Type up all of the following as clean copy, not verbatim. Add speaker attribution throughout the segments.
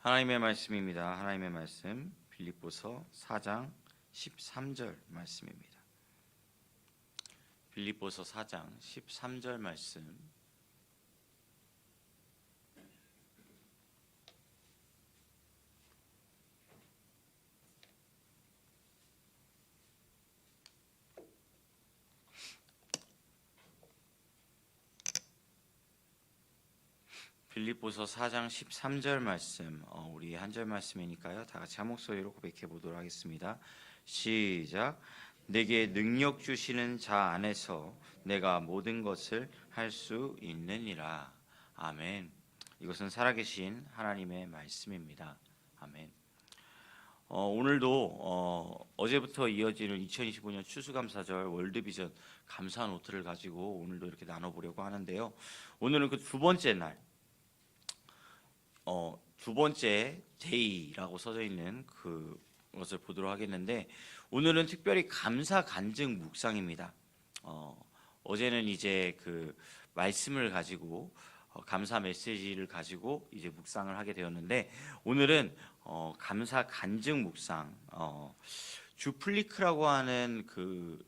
Speaker 1: 하나님의 말씀입니다. 하나님의 말씀 빌립보서 4장 13절 말씀입니다. 빌립보서 4장 13절 말씀. 빌립보서 4장 13절 말씀, 우리 한 절 말씀이니까요. 다 같이 한 목소리로 고백해 보도록 하겠습니다. 시작. 내게 능력 주시는 자 안에서 내가 모든 것을 할 수 있느니라. 아멘. 이것은 살아계신 하나님의 말씀입니다. 아멘. 오늘도 어제부터 이어지는 2025년 추수감사절 월드비전 감사 노트를 가지고 오늘도 이렇게 나눠보려고 하는데요. 오늘은 그 두 번째 날, 두 번째 데이라고 써져 있는 그것을 보도록 하겠는데, 오늘은 특별히 감사 간증 묵상입니다. 어제는 이제 그 말씀을 가지고 감사 메시지를 가지고 이제 묵상을 하게 되었는데, 오늘은 감사 간증 묵상, 주플리크라고 하는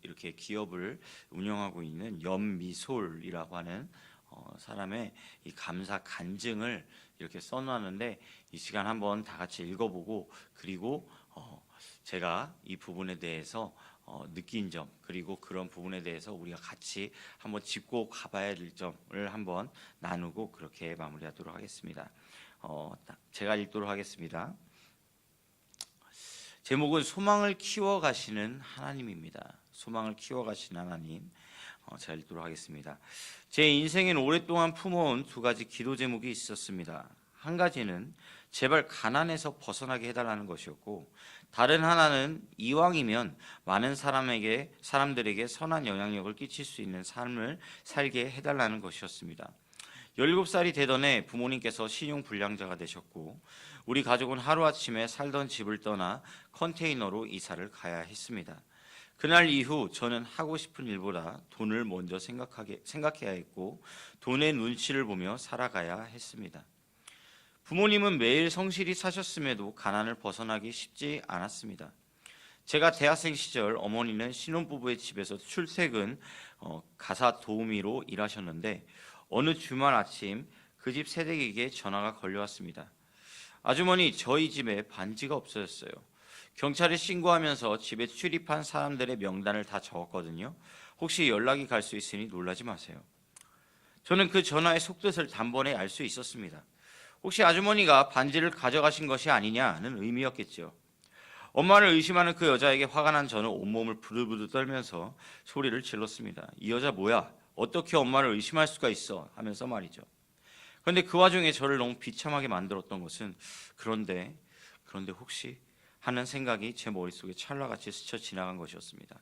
Speaker 1: 이렇게 기업을 운영하고 있는 연미솔이라고 하는 사람의 이 감사 간증을 이렇게 써놨는데, 이 시간 한번 다 같이 읽어보고, 그리고 제가 이 부분에 대해서 느낀 점, 그리고 그런 부분에 대해서 우리가 같이 한번 짚고 가봐야 될 점을 한번 나누고 그렇게 마무리하도록 하겠습니다. 제가 읽도록 하겠습니다. 제목은 소망을 키워가시는 하나님입니다. 소망을 키워가시는 하나님. 제가 읽도록 하겠습니다. 제 인생엔 오랫동안 품어온 두 가지 기도 제목이 있었습니다. 한 가지는 제발 가난에서 벗어나게 해달라는 것이었고, 다른 하나는 이왕이면 많은 사람들에게 선한 영향력을 끼칠 수 있는 삶을 살게 해달라는 것이었습니다. 17살이 되던 해 부모님께서 신용불량자가 되셨고, 우리 가족은 하루아침에 살던 집을 떠나 컨테이너로 이사를 가야 했습니다. 그날 이후 저는 하고 싶은 일보다 돈을 먼저 생각해야 했고, 돈의 눈치를 보며 살아가야 했습니다. 부모님은 매일 성실히 사셨음에도 가난을 벗어나기 쉽지 않았습니다. 제가 대학생 시절 어머니는 신혼부부의 집에서 출퇴근 가사 도우미로 일하셨는데, 어느 주말 아침 그 집 새댁에게 전화가 걸려왔습니다. 아주머니, 저희 집에 반지가 없어졌어요. 경찰에 신고하면서 집에 출입한 사람들의 명단을 다 적었거든요. 혹시 연락이 갈 수 있으니 놀라지 마세요. 저는 그 전화의 속뜻을 단번에 알 수 있었습니다. 혹시 아주머니가 반지를 가져가신 것이 아니냐는 의미였겠죠. 엄마를 의심하는 그 여자에게 화가 난 저는 온몸을 부들부들 떨면서 소리를 질렀습니다. 이 여자 뭐야? 어떻게 엄마를 의심할 수가 있어? 하면서 말이죠. 그런데 그 와중에 저를 너무 비참하게 만들었던 것은 그런데 혹시 하는 생각이 제 머릿속에 찰나같이 스쳐 지나간 것이었습니다.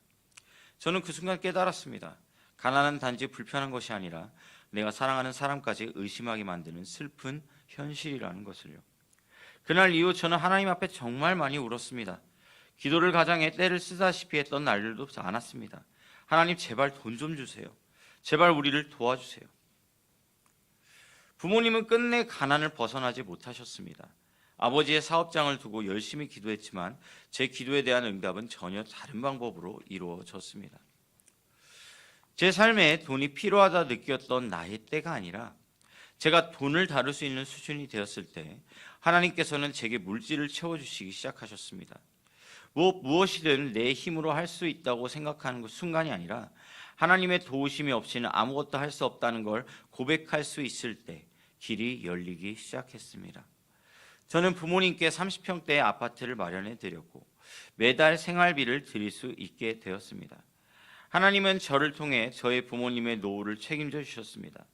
Speaker 1: 저는 그 순간 깨달았습니다. 가난은 단지 불편한 것이 아니라 내가 사랑하는 사람까지 의심하게 만드는 슬픈 현실이라는 것을요. 그날 이후 저는 하나님 앞에 정말 많이 울었습니다. 기도를 가장해 때를 쓰다시피 했던 날들도 많았습니다. 하나님, 제발 돈 좀 주세요. 제발 우리를 도와주세요. 부모님은 끝내 가난을 벗어나지 못하셨습니다. 아버지의 사업장을 두고 열심히 기도했지만 제 기도에 대한 응답은 전혀 다른 방법으로 이루어졌습니다. 제 삶에 돈이 필요하다 느꼈던 나의 때가 아니라 제가 돈을 다룰 수 있는 수준이 되었을 때 하나님께서는 제게 물질을 채워주시기 시작하셨습니다. 무엇이든 내 힘으로 할 수 있다고 생각하는 그 순간이 아니라 하나님의 도우심이 없이는 아무것도 할 수 없다는 걸 고백할 수 있을 때 길이 열리기 시작했습니다. 저는 부모님께 30평대의 아파트를 마련해 드렸고 매달 생활비를 드릴 수 있게 되었습니다. 하나님은 저를 통해 저의 부모님의 노후를 책임져 주셨습니다.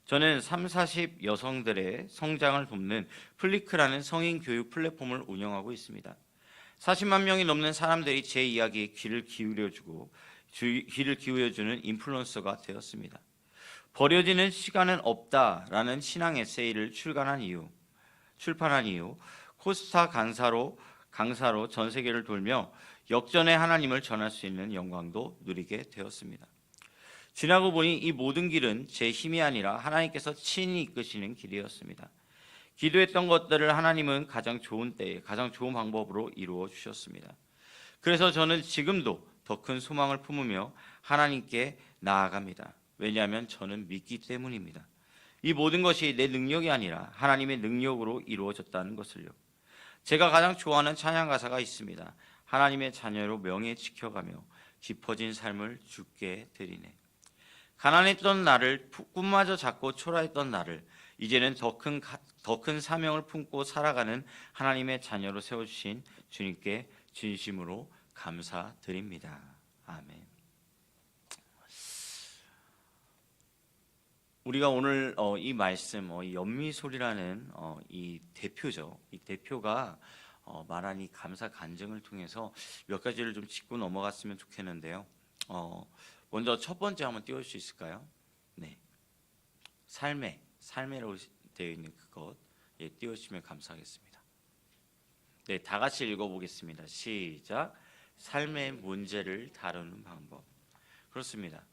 Speaker 1: 저는 30, 40 여성들의 성장을 돕는 플리크라는 성인 교육 플랫폼을 운영하고 있습니다. 40만 명이 넘는 사람들이 제 이야기에 귀를 기울여주는 인플루언서가 되었습니다. 버려지는 시간은 없다라는 신앙 에세이를 출판한 이후 코스타 강사로 전 세계를 돌며 역전의 하나님을 전할 수 있는 영광도 누리게 되었습니다. 지나고 보니 이 모든 길은 제 힘이 아니라 하나님께서 친히 이끄시는 길이었습니다. 기도했던 것들을 하나님은 가장 좋은 때에 가장 좋은 방법으로 이루어 주셨습니다. 그래서 저는 지금도 더 큰 소망을 품으며 하나님께 나아갑니다. 왜냐하면 저는 믿기 때문입니다. 이 모든 것이 내 능력이 아니라 하나님의 능력으로 이루어졌다는 것을요. 제가 가장 좋아하는 찬양 가사가 있습니다. 하나님의 자녀로 명예 지켜가며 깊어진 삶을 주께 드리네. 가난했던 나를, 꿈마저 작고 초라했던 나를 이제는 더 큰 사명을 품고 살아가는 하나님의 자녀로 세워주신 주님께 진심으로 감사드립니다. 아멘. 우리가 오늘 이 말씀, 이 연미소리라는 이 대표죠. 이 대표가 말한 이 감사 간증을 통해서 몇 가지를 좀 짚고 넘어갔으면 좋겠는데요. 먼저 첫 번째 한번 띄울 수 있을까요? 네, 삶에라고 되어 있는 그것 띄워주시면 감사하겠습니다. 네, 다 같이 읽어보겠습니다. 시작. 삶의 문제를 다루는 방법. 그렇습니다.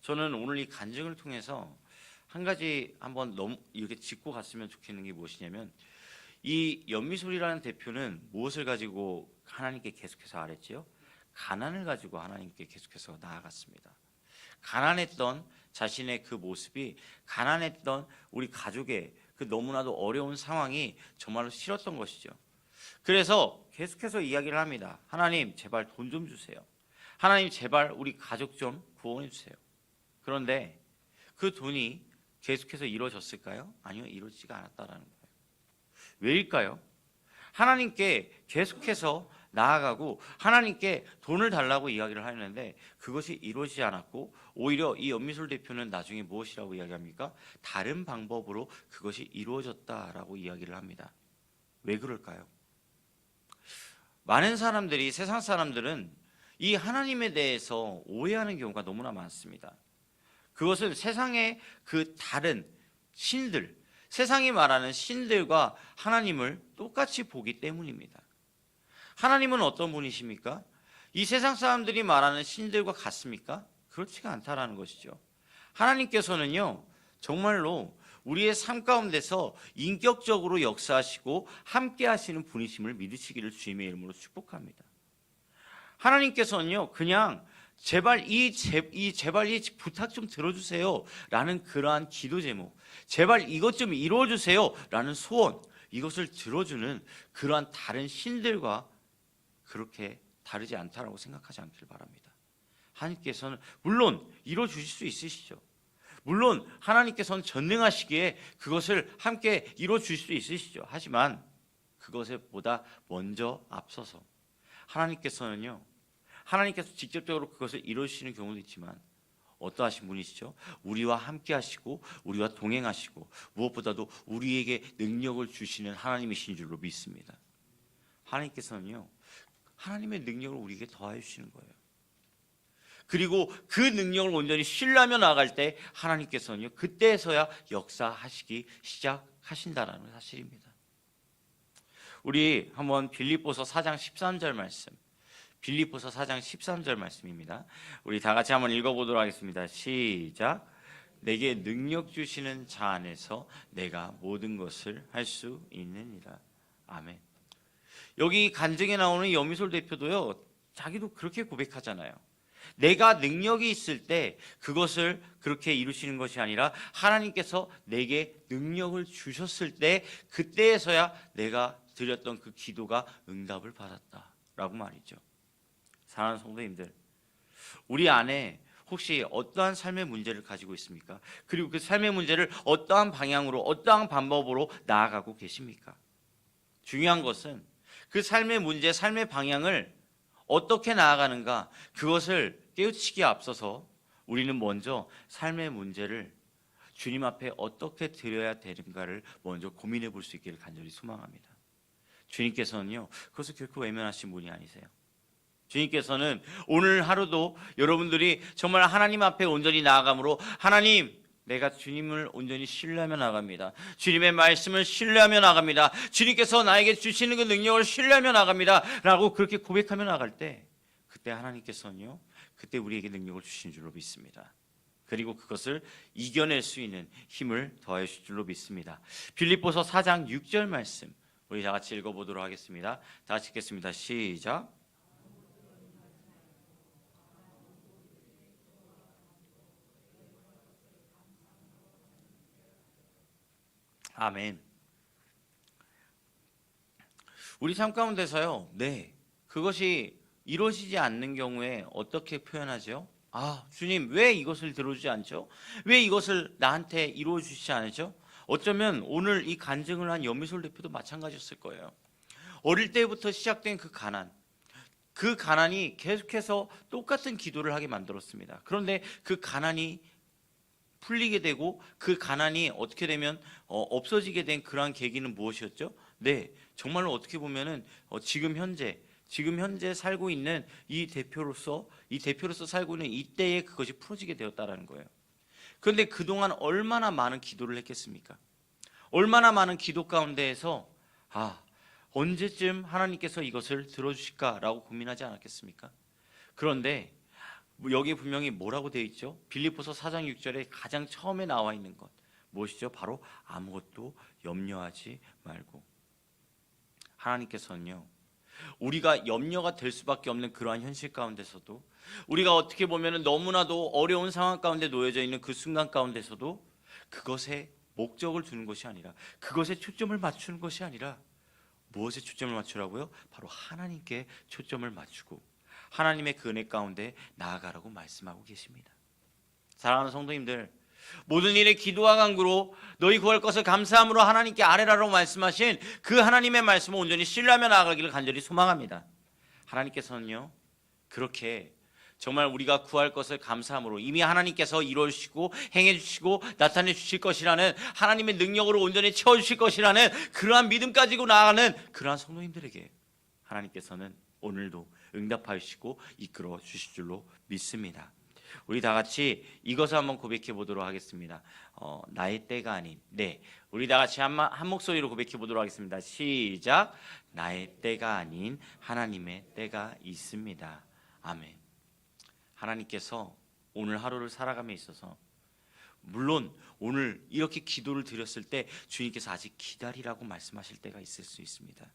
Speaker 1: 저는 오늘 이 간증을 통해서 한 가지 한번 이렇게 짚고 갔으면 좋겠는 게 무엇이냐면, 이 연미소리라는 대표는 무엇을 가지고 하나님께 계속해서 아랬지요? 가난을 가지고 하나님께 계속해서 나아갔습니다. 가난했던 자신의 그 모습이, 가난했던 우리 가족의 그 너무나도 어려운 상황이 정말로 싫었던 것이죠. 그래서 계속해서 이야기를 합니다. 하나님 제발 돈 좀 주세요. 하나님 제발 우리 가족 좀 구원해 주세요. 그런데 그 돈이 계속해서 이루어졌을까요? 아니요, 이루어지지가 않았다라는 거예요. 왜일까요? 하나님께 계속해서 나아가고 하나님께 돈을 달라고 이야기를 하는데 그것이 이루어지지 않았고, 오히려 이 연미술 대표는 나중에 무엇이라고 이야기합니까? 다른 방법으로 그것이 이루어졌다라고 이야기를 합니다. 왜 그럴까요? 많은 사람들이, 세상 사람들은 이 하나님에 대해서 오해하는 경우가 너무나 많습니다. 그것은 세상의 그 다른 신들, 세상이 말하는 신들과 하나님을 똑같이 보기 때문입니다. 하나님은 어떤 분이십니까? 이 세상 사람들이 말하는 신들과 같습니까? 그렇지가 않다라는 것이죠. 하나님께서는요, 정말로 우리의 삶 가운데서 인격적으로 역사하시고 함께 하시는 분이심을 믿으시기를 주님의 이름으로 축복합니다. 하나님께서는요, 그냥 제발 이 부탁 좀 들어주세요 라는 그러한 기도 제목, 제발 이것 좀 이루어주세요 라는 소원, 이것을 들어주는 그러한 다른 신들과 그렇게 다르지 않다라고 생각하지 않길 바랍니다. 하나님께서는 물론 이루어주실 수 있으시죠. 물론 하나님께서는 전능하시기에 그것을 함께 이루어주실 수 있으시죠. 하지만 그것에 보다 먼저 앞서서 하나님께서는요, 하나님께서 직접적으로 그것을 이루어주시는 경우도 있지만 어떠하신 분이시죠? 우리와 함께 하시고 우리와 동행하시고 무엇보다도 우리에게 능력을 주시는 하나님이신 줄로 믿습니다. 하나님께서는요, 하나님의 능력을 우리에게 더하여 주시는 거예요. 그리고 그 능력을 온전히 신뢰하며 나아갈 때 하나님께서는요, 그때서야 역사하시기 시작하신다라는 사실입니다. 우리 한번 빌립보서 4장 13절 말씀, 빌립보서 4장 13절 말씀입니다. 우리 다 같이 한번 읽어보도록 하겠습니다. 시작. 내게 능력 주시는 자 안에서 내가 모든 것을 할 수 있느니라. 아멘. 여기 간증에 나오는 연미솔 대표도요, 자기도 그렇게 고백하잖아요. 내가 능력이 있을 때 그것을 그렇게 이루시는 것이 아니라 하나님께서 내게 능력을 주셨을 때 그때에서야 내가 드렸던 그 기도가 응답을 받았다라고 말이죠. 사랑하는 성도님들, 우리 안에 혹시 어떠한 삶의 문제를 가지고 있습니까? 그리고 그 삶의 문제를 어떠한 방향으로, 어떠한 방법으로 나아가고 계십니까? 중요한 것은 그 삶의 문제, 삶의 방향을 어떻게 나아가는가, 그것을 깨우치기에 앞서서 우리는 먼저 삶의 문제를 주님 앞에 어떻게 드려야 되는가를 먼저 고민해 볼 수 있기를 간절히 소망합니다. 주님께서는요, 그것을 결코 외면하신 분이 아니세요. 주님께서는 오늘 하루도 여러분들이 정말 하나님 앞에 온전히 나아감으로, 하나님, 내가 주님을 온전히 신뢰하며 나갑니다. 주님의 말씀을 신뢰하며 나갑니다. 주님께서 나에게 주시는 그 능력을 신뢰하며 나갑니다 라고 그렇게 고백하며 나갈 때, 그때 하나님께서는요, 그때 우리에게 능력을 주신 줄로 믿습니다. 그리고 그것을 이겨낼 수 있는 힘을 더해 주실 줄로 믿습니다. 빌립보서 4장 6절 말씀 우리 다 같이 읽어보도록 하겠습니다. 다 같이 읽겠습니다. 시작. 아멘. 우리 삶 가운데서요, 네, 그것이 이루어지지 않는 경우에 어떻게 표현하죠? 아, 주님, 왜 이것을 들어주지 않죠? 왜 이것을 나한테 이루어 주시지 않으죠? 어쩌면 오늘 이 간증을 한 연미솔 대표도 마찬가지였을 거예요. 어릴 때부터 시작된 그 가난이 계속해서 똑같은 기도를 하게 만들었습니다. 그런데 그 가난이 풀리게 되고 그 가난이 어떻게 되면 없어지게 된 그러한 계기는 무엇이었죠? 네, 정말로 어떻게 보면은 지금 현재 살고 있는 이 대표로서 살고 있는 이때에 그것이 풀어지게 되었다라는 거예요. 그런데 그동안 얼마나 많은 기도를 했겠습니까? 얼마나 많은 기도 가운데에서 언제쯤 하나님께서 이것을 들어주실까라고 고민하지 않았겠습니까? 그런데 여기 분명히 뭐라고 되어 있죠? 빌립보서 4장 6절에 가장 처음에 나와 있는 것 무엇이죠? 바로 아무것도 염려하지 말고. 하나님께서는요, 우리가 염려가 될 수밖에 없는 그러한 현실 가운데서도, 우리가 어떻게 보면 너무나도 어려운 상황 가운데 놓여져 있는 그 순간 가운데서도 그것에 목적을 두는 것이 아니라, 그것에 초점을 맞추는 것이 아니라 무엇에 초점을 맞추라고요? 바로 하나님께 초점을 맞추고 하나님의 그 은혜 가운데 나아가라고 말씀하고 계십니다. 사랑하는 성도님들, 모든 일에 기도와 간구로 너희 구할 것을 감사함으로 하나님께 아뢰라라고 말씀하신 그 하나님의 말씀을 온전히 신뢰하며 나아가기를 간절히 소망합니다. 하나님께서는요, 그렇게 정말 우리가 구할 것을 감사함으로 이미 하나님께서 이루어주시고 행해주시고 나타내주실 것이라는 하나님의 능력으로 온전히 채워주실 것이라는 그러한 믿음 가지고 나아가는 그러한 성도님들에게 하나님께서는 오늘도 응답하시고 이끌어 주실 줄로 믿습니다. 우리 다 같이 이것을 한번 고백해 보도록 하겠습니다. 나의 때가 아닌, 네, 우리 다 같이 한 목소리로 고백해 보도록 하겠습니다. 시작. 나의 때가 아닌 하나님의 때가 있습니다. 아멘. 하나님께서 오늘 하루를 살아감에 있어서, 물론 오늘 이렇게 기도를 드렸을 때 주님께서 아직 기다리라고 말씀하실 때가 있을 수 있습니다.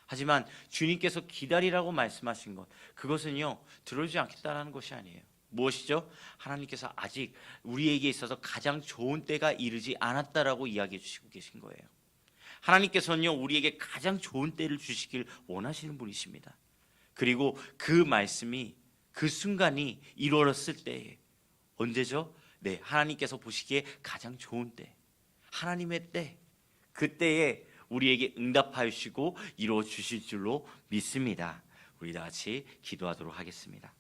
Speaker 1: 하지만 주님께서 기다리라고 말씀하신 것, 그것은요, 들어주지 않겠다라는 것이 아니에요. 무엇이죠? 하나님께서 아직 우리에게 있어서 가장 좋은 때가 이르지 않았다라고 이야기해 주시고 계신 거예요. 하나님께서는요, 우리에게 가장 좋은 때를 주시길 원하시는 분이십니다. 그리고 그 말씀이, 그 순간이 이루어졌을 때에, 언제죠? 네, 하나님께서 보시기에 가장 좋은 때, 하나님의 때, 그때에 우리에게 응답하시고 이루어 주실 줄로 믿습니다. 우리 다 같이 기도하도록 하겠습니다.